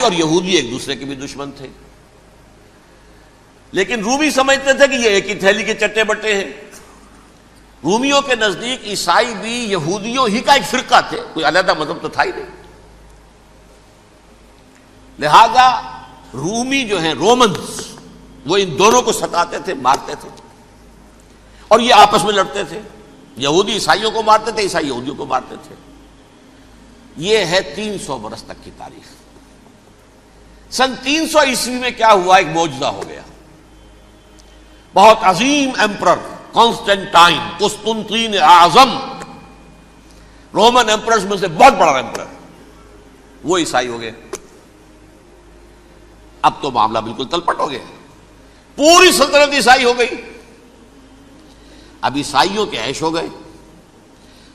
اور یہودی ایک دوسرے کے بھی دشمن تھے، لیکن رومی سمجھتے تھے کہ یہ ایک ہی تھیلی کے چٹے بٹے ہیں۔ رومیوں کے نزدیک عیسائی بھی یہودیوں ہی کا ایک فرقہ تھے، کوئی علیحدہ مذہب تو تھا ہی نہیں۔ لہذا رومی جو ہیں رومنز، وہ ان دونوں کو ستاتے تھے، مارتے تھے، اور یہ آپس میں لڑتے تھے۔ یہودی عیسائیوں کو مارتے تھے، عیسائی یہودیوں کو مارتے تھے۔ یہ ہے 300 برس تک کی تاریخ۔ سن 300 عیسوی میں کیا ہوا؟ ایک معجزہ ہو گیا۔ بہت عظیم ایمپرر کانسٹینٹائن، قسطنطین اعظم، رومن ایمپررز میں سے بہت بڑا ایمپرر، وہ عیسائی ہو گئے۔ اب تو معاملہ بالکل تلپٹ ہو گیا، پوری سلطنت عیسائی ہو گئی۔ اب عیسائیوں کے عیش ہو گئے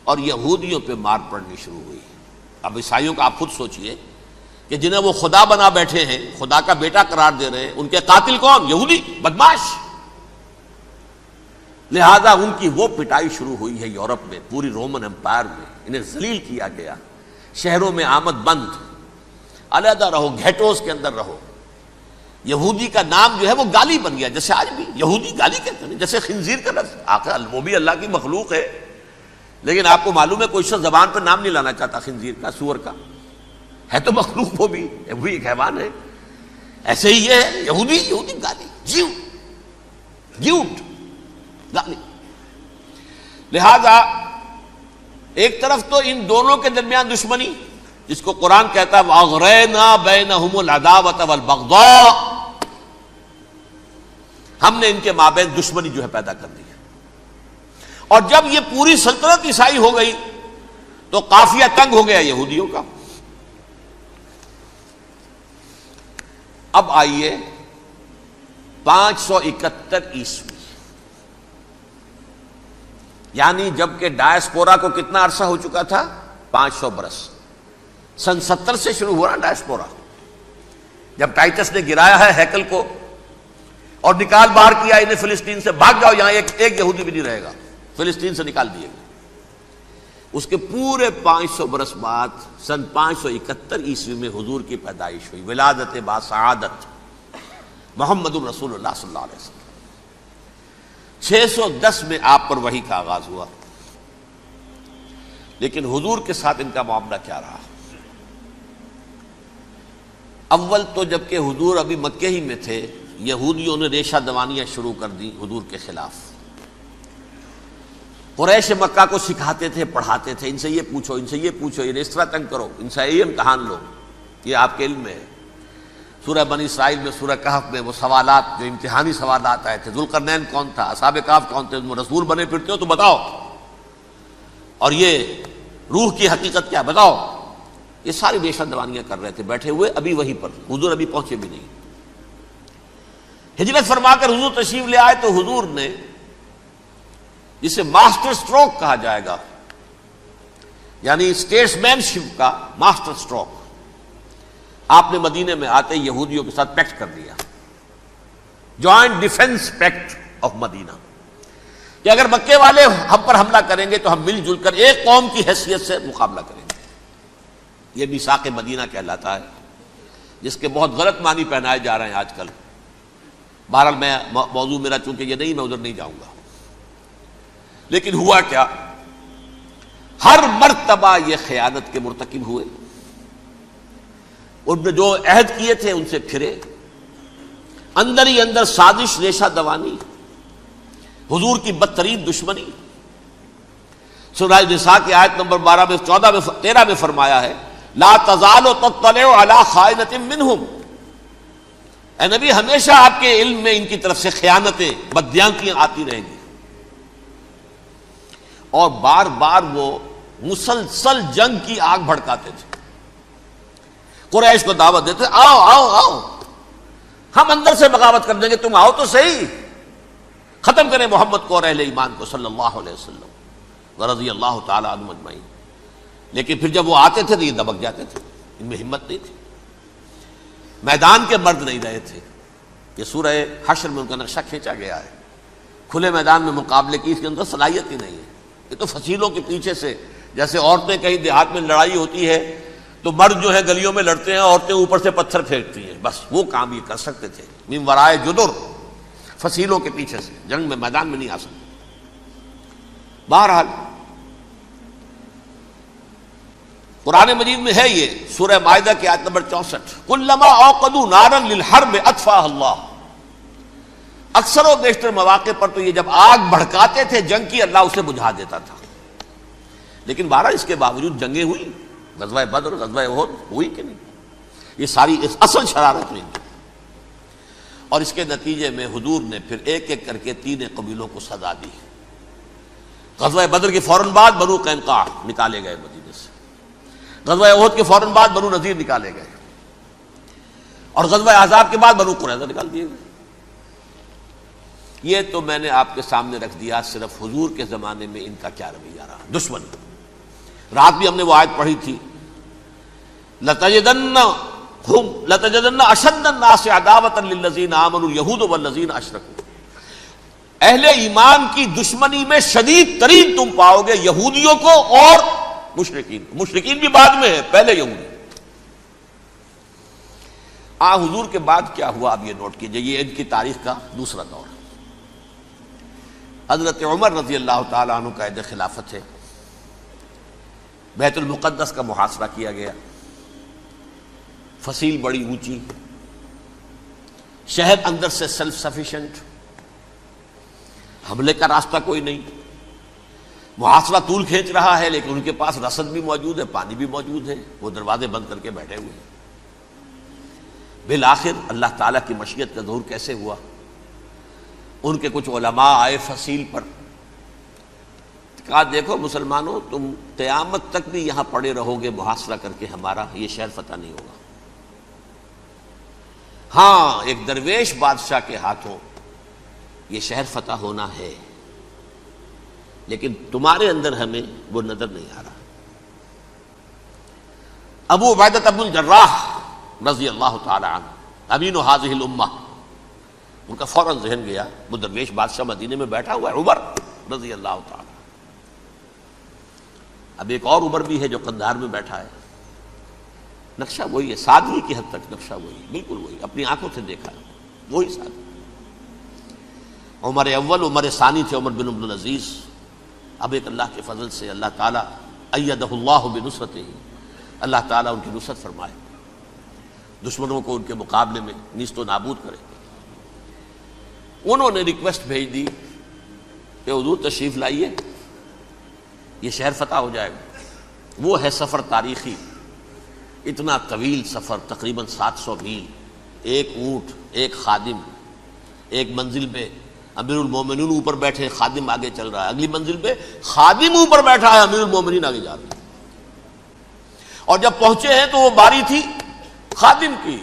اور یہودیوں پہ مار پڑنی شروع ہوئی۔ اب عیسائیوں کا آپ خود سوچئے کہ جنہیں وہ خدا بنا بیٹھے ہیں، خدا کا بیٹا قرار دے رہے ہیں، ان کے قاتل کون؟ یہودی بدماش۔ لہذا ان کی وہ پٹائی شروع ہوئی ہے یورپ میں، پوری رومن امپائر میں۔ انہیں ذلیل کیا گیا، شہروں میں آمد بند، علیحدہ رہو، گھیٹوز کے اندر رہو۔ یہودی کا نام جو ہے وہ گالی بن گیا، جیسے آج بھی یہودی گالی کہتے ہیں، جیسے خنزیر کا لفظ، آخر وہ بھی اللہ کی مخلوق ہے، لیکن آپ کو معلوم ہے کوئی شخص زبان پہ نام نہیں لانا چاہتا خنزیر کا، سور کا، ہے تو مخلوق وہ بھی ایک حیوان ہے۔ ایسے ہی یہ ہے یہودی گالی، جیوٹ گالی۔ لہذا ایک طرف تو ان دونوں کے درمیان دشمنی، جس کو قرآن کہتا ہے وَأَغْرَيْنَا بَيْنَهُمُ الْعَدَاوَةَ وَالْبَغْضَاءَ، ہم نے ان کے مابین دشمنی جو ہے پیدا کر دی۔ اور جب یہ پوری سلطنت عیسائی ہو گئی تو قافیہ تنگ ہو گیا یہودیوں کا۔ اب آئیے 571 عیسوی، یعنی جب کہ ڈائسپورا کو کتنا عرصہ ہو چکا تھا؟ 500 برس۔ سن 70 سے شروع ہوا نا ڈائسپورا، جب ٹائٹس نے گرایا ہے ہیکل کو اور نکال باہر کیا انہیں فلسطین سے، بھاگ جاؤ یہاں ایک یہودی بھی نہیں رہے گا، فلسطین سے نکال دیے گئے۔ اس کے پورے 500 برس بعد سن 571 عیسوی میں حضور کی پیدائش ہوئی، ولادت باسعادت محمد الرسول اللہ صلی اللہ علیہ وسلم۔ 610 میں آپ پر وحی کا آغاز ہوا، لیکن حضور کے ساتھ ان کا معاملہ کیا رہا؟ اول تو جب کہ حضور ابھی مکے ہی میں تھے، یہودیوں نے ریشہ دوانیاں شروع کر دی حضور کے خلاف۔ قریش مکہ کو سکھاتے تھے، پڑھاتے تھے، ان سے یہ پوچھو، ان سے یہ پوچھو، انہیں اس طرح تنگ کرو، ان سے یہ امتحان لو، یہ آپ کے علم میں ہے۔ سورہ بنی اسرائیل میں، سورہ کہف میں وہ سوالات، جو امتحانی سوالات آئے تھے، ذوالقرنین کون تھا، اصحاب کہف کون تھے، تم رسول بنے پھرتے ہو تو بتاؤ، اور یہ روح کی حقیقت کیا بتاؤ۔ یہ ساری ریشہ دوانیاں کر رہے تھے بیٹھے ہوئے، ابھی وہیں پر حضور ابھی پہنچے بھی نہیں۔ ہجرت فرما کر حضور تشریف لے آئے تو حضور نے، جسے ماسٹر سٹروک کہا جائے گا، یعنی اسٹیٹس مین شپ کا ماسٹر سٹروک، آپ نے مدینے میں آتے یہودیوں کے ساتھ پیکٹ کر دیا، جوائنٹ ڈیفنس پیکٹ آف مدینہ، کہ اگر مکے والے ہم پر حملہ کریں گے تو ہم مل جل کر ایک قوم کی حیثیت سے مقابلہ کریں گے۔ یہ میثاق مدینہ کہلاتا ہے، جس کے بہت غلط معنی پہنائے جا رہے ہیں آج کل۔ بہرحال میں موضوع میرا چونکہ یہ نہیں، میں ادھر نہیں جاؤں گا۔ لیکن ہوا کیا؟ ہر مرتبہ یہ خیانت کے مرتکب ہوئے، ان نے جو عہد کیے تھے ان سے پھرے، اندر ہی اندر سازش، ریشہ دوانی، حضور کی بدترین دشمنی۔ سورہ نساء کی آیت نمبر 12 میں، 14 میں، 13 میں فرمایا ہے لا تزال تطلع علی خائنۃ منہم، اے نبی ہمیشہ آپ کے علم میں ان کی طرف سے خیانتیں، بددیانتیاں آتی رہیں گی۔ اور بار بار وہ مسلسل جنگ کی آگ بھڑکاتے تھے، قریش کو دعوت دیتے، آؤ آؤ آؤ، ہم اندر سے بغاوت کر دیں گے، تم آؤ تو صحیح، ختم کریں محمد کو اور اہل ایمان کو صلی اللہ علیہ وسلم ورضی اللہ تعالی عنہم اجمعین۔ لیکن پھر جب وہ آتے تھے تو یہ دبک جاتے تھے، ان میں ہمت نہیں تھی، میدان کے مرد نہیں رہے تھے۔ یہ سورہ حشر میں ان کا نقشہ کھینچا گیا ہے، کھلے میدان میں مقابلے کی اس کے اندر صلاحیت ہی نہیں ہے۔ یہ تو فصیلوں کے پیچھے سے، جیسے عورتیں کہیں دیہات میں لڑائی ہوتی ہے تو مرد جو ہے گلیوں میں لڑتے ہیں، عورتیں اوپر سے پتھر پھینکتی ہیں، بس وہ کام یہ کر سکتے تھے، من ورائے جدر، فصیلوں کے پیچھے سے، جنگ میں میدان میں نہیں آ سکتے۔ بہرحال قرآن مجید میں ہے یہ، سورہ مائدہ کی آیت نمبر 64، کلما اوقدوا نارا للحرب اطفاها اللہ۔ اکثر و بیشتر مواقع پر تو یہ جب آگ بھڑکاتے تھے جنگ کی، اللہ اسے بجھا دیتا تھا، لیکن بہرحال اس کے باوجود جنگیں ہوئی، غزوہ بدر، غزوہ احد ہوئی کہ نہیں، یہ ساری اصل شرارت ہوئی، اور اس کے نتیجے میں حضور نے پھر ایک ایک کر کے 3 قبیلوں کو سزا دی۔ غزوہ بدر کے فوراً بعد بنو قینقاع نکالے گئے مدینے سے، غزوہ احد کے فوراً بعد بنو نذیر نکالے گئے، اور غزوہ احزاب کے بعد بنو قریظہ نکال دیے گئے۔ یہ تو میں نے آپ کے سامنے رکھ دیا صرف حضور کے زمانے میں ان کا کیا رویہ رہا، دشمن۔ رات بھی ہم نے وہ آیت پڑھی تھی، لَتَجِدَنَّ أَشَدَّ النَّاسِ عَدَاوَةً لِلَّذِينَ آمَنُوا الْيَهُودُ وَالَّذِينَ أَشْرَكُوا۔ اہل ایمان کی دشمنی میں شدید ترین تم پاؤ گے یہودیوں کو اور مشرکین کو، مشرکین بھی بعد میں ہے، پہلے یہودی۔ حضور کے بعد کیا ہوا اب یہ نوٹ کیجئے، یہ ان کی تاریخ کا دوسرا دور ہے۔ حضرت عمر رضی اللہ تعالیٰ عنہ کا عہد خلافت ہے، بیت المقدس کا محاصرہ کیا گیا، فصیل بڑی اونچی، شہر اندر سے سیلف سفیشینٹ، حملے کا راستہ کوئی نہیں، محاصرہ طول کھینچ رہا ہے، لیکن ان کے پاس رسد بھی موجود ہے، پانی بھی موجود ہے، وہ دروازے بند کر کے بیٹھے ہوئے ہیں۔ بالآخر اللہ تعالیٰ کی مشیت کا ظہور کیسے ہوا؟ ان کے کچھ علماء آئے فصیل پر، کہا دیکھو مسلمانوں، تم قیامت تک بھی یہاں پڑے رہو گے محاصرہ کر کے، ہمارا یہ شہر فتح نہیں ہوگا۔ ہاں ایک درویش بادشاہ کے ہاتھوں یہ شہر فتح ہونا ہے، لیکن تمہارے اندر ہمیں وہ نظر نہیں آ رہا۔ ابو عبیدہ بن الجراح رضی اللہ تعالی عنہ، امین هذه الامہ، ان کا فوراً ذہن گیا، وہ درویش بادشاہ مدینے میں بیٹھا ہوا ہے، عمر رضی اللہ تعالی۔ اب ایک اور عمر بھی ہے جو قندھار میں بیٹھا ہے، نقشہ وہی ہے، سادگی کی حد تک نقشہ وہی، بالکل وہی، اپنی آنکھوں سے دیکھا ہے، وہی سادگی۔ عمر اول، عمر ثانی تھے عمر بن عبد العزیز۔ اب ایک اللہ کے فضل سے اللہ تعالیٰ ایدہ اللہ بنصرتہ، اللہ تعالیٰ ان کی نصرت فرمائے، دشمنوں کو ان کے مقابلے میں نیست و نابود کرے۔ انہوں نے ریکویسٹ بھیج دی کہ حضور تشریف لائیے، یہ شہر فتح ہو جائے گا۔ وہ ہے سفر تاریخی، اتنا طویل سفر، تقریباً 700 میل، ایک اونٹ، ایک خادم، ایک منزل پہ امیر المومنین اوپر بیٹھے، خادم آگے چل رہا ہے، اگلی منزل پہ خادم اوپر بیٹھا ہے، امیر المومنین آگے جا رہے ہیں۔ اور جب پہنچے ہیں تو وہ باری تھی خادم کی،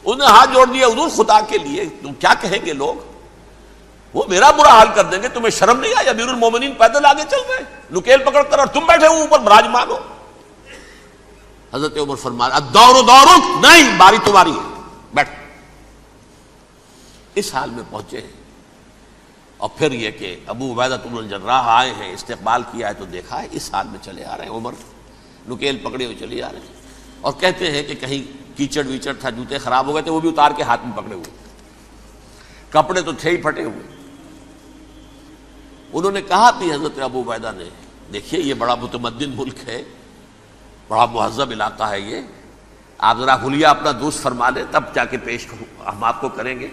انہوں نے ہاتھ جوڑ دیا، حضور خدا کے لیے تم کیا کہیں گے لوگ، وہ میرا برا حال کر دیں گے، تمہیں شرم نہیں آئی؟ امیر المومنین پیدل آگے چل رہے ہیں نکیل پکڑ کر، اور تم بیٹھے ہو اوپر براجمان ہو۔ حضرت عمر فرمایا الدور دورک، نہیں، باری تمہاری ہے، بیٹھ۔ اس حال میں پہنچے ہیں، اور پھر یہ کہ ابو عبیدہ بن الجراح آئے ہیں، استقبال کیا ہے تو دیکھا ہے، اس حال میں چلے آ رہے ہیں، عمر نکیل پکڑے ہوئے چلے آ رہے ہیں، اور کہتے ہیں کہ کہیں کیچڑ ویچڑ تھا، جوتے خراب ہو گئے تھے، وہ بھی اتار کے ہاتھ میں پکڑے ہوئے، کپڑے تو تھے ہی پھٹے ہوئے۔ انہوں نے کہا بھی حضرت ابو عبیدہ نے، دیکھیے یہ بڑا متمدن ملک ہے، بڑا مہذب علاقہ ہے یہ، آپ ذرا حلیہ اپنا دوست فرما لیں تب جا کے پیش ہم آپ کو کریں گے۔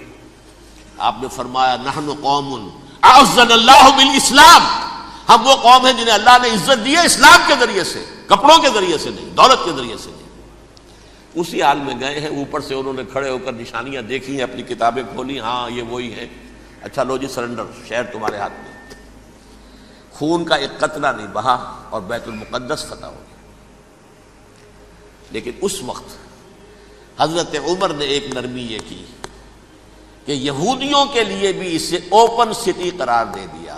آپ نے فرمایا نحن قوم اعزنا اللہ بالاسلام، ہم وہ قوم ہیں جنہیں اللہ نے عزت دی ہے اسلام کے ذریعے سے، کپڑوں کے ذریعے سے نہیں، دولت کے ذریعے سے نہیں۔ اسی حال میں گئے ہیں، اوپر سے انہوں نے کھڑے ہو کر نشانیاں دیکھی ہیں، اپنی کتابیں کھولی، ہاں یہ وہی ہے، اچھا لو جی سرنڈر، شہر تمہارے ہاتھ میں۔ خون کا ایک قطرہ نہیں بہا اور بیت المقدس فتح ہو گیا۔ لیکن اس وقت حضرت عمر نے ایک نرمی یہ کی کہ یہودیوں کے لیے بھی اسے اوپن سٹی قرار دے دیا۔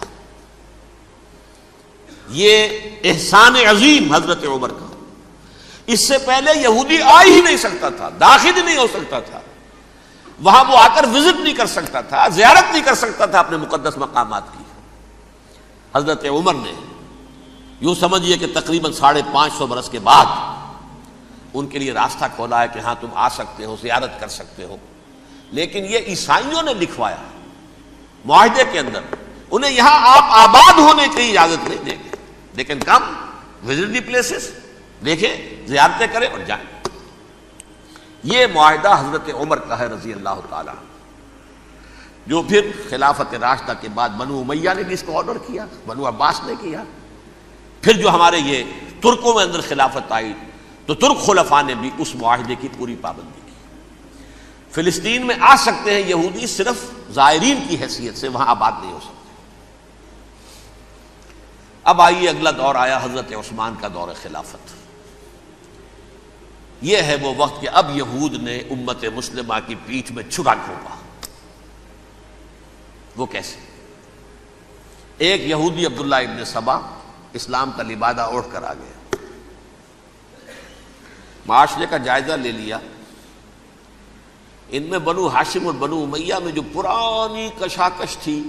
یہ احسان عظیم حضرت عمر کا، اس سے پہلے یہودی آ ہی نہیں سکتا تھا، داخل ہی نہیں ہو سکتا تھا، وہاں وہ آ کر وزٹ نہیں کر سکتا تھا، زیارت نہیں کر سکتا تھا اپنے مقدس مقامات کی۔ حضرت عمر نے یوں سمجھیے کہ تقریباً 550 برس کے بعد ان کے لیے راستہ کھولا ہے کہ ہاں تم آ سکتے ہو، زیارت کر سکتے ہو، لیکن یہ عیسائیوں نے لکھوایا معاہدے کے اندر، انہیں یہاں آپ آباد ہونے کی اجازت نہیں دیں گے، لیکن کم وزٹ دی پلیسز، دیکھیں، زیارتیں کریں اور جائیں۔ یہ معاہدہ حضرت عمر کا ہے رضی اللہ تعالی، جو پھر خلافت راشدہ کے بعد بنو امیہ نے بھی اس کو آرڈر کیا، بنو عباس نے کیا، پھر جو ہمارے یہ ترکوں میں اندر خلافت آئی تو ترک خلفاء نے بھی اس معاہدے کی پوری پابندی کی۔ فلسطین میں آ سکتے ہیں یہودی صرف زائرین کی حیثیت سے، وہاں آباد نہیں ہو سکتے۔ اب آئیے اگلا دور آیا حضرت عثمان کا دور خلافت۔ یہ ہے وہ وقت کہ اب یہود نے امت مسلمہ کی پیٹھ میں چھرا گھونپا۔ وہ کیسے؟ ایک یہودی عبداللہ ابن سبا اسلام کا لبادہ اوڑھ کر آ گیا، معاشرے کا جائزہ لے لیا، ان میں بنو ہاشم اور بنو امیہ میں جو پرانی کشاکش تھی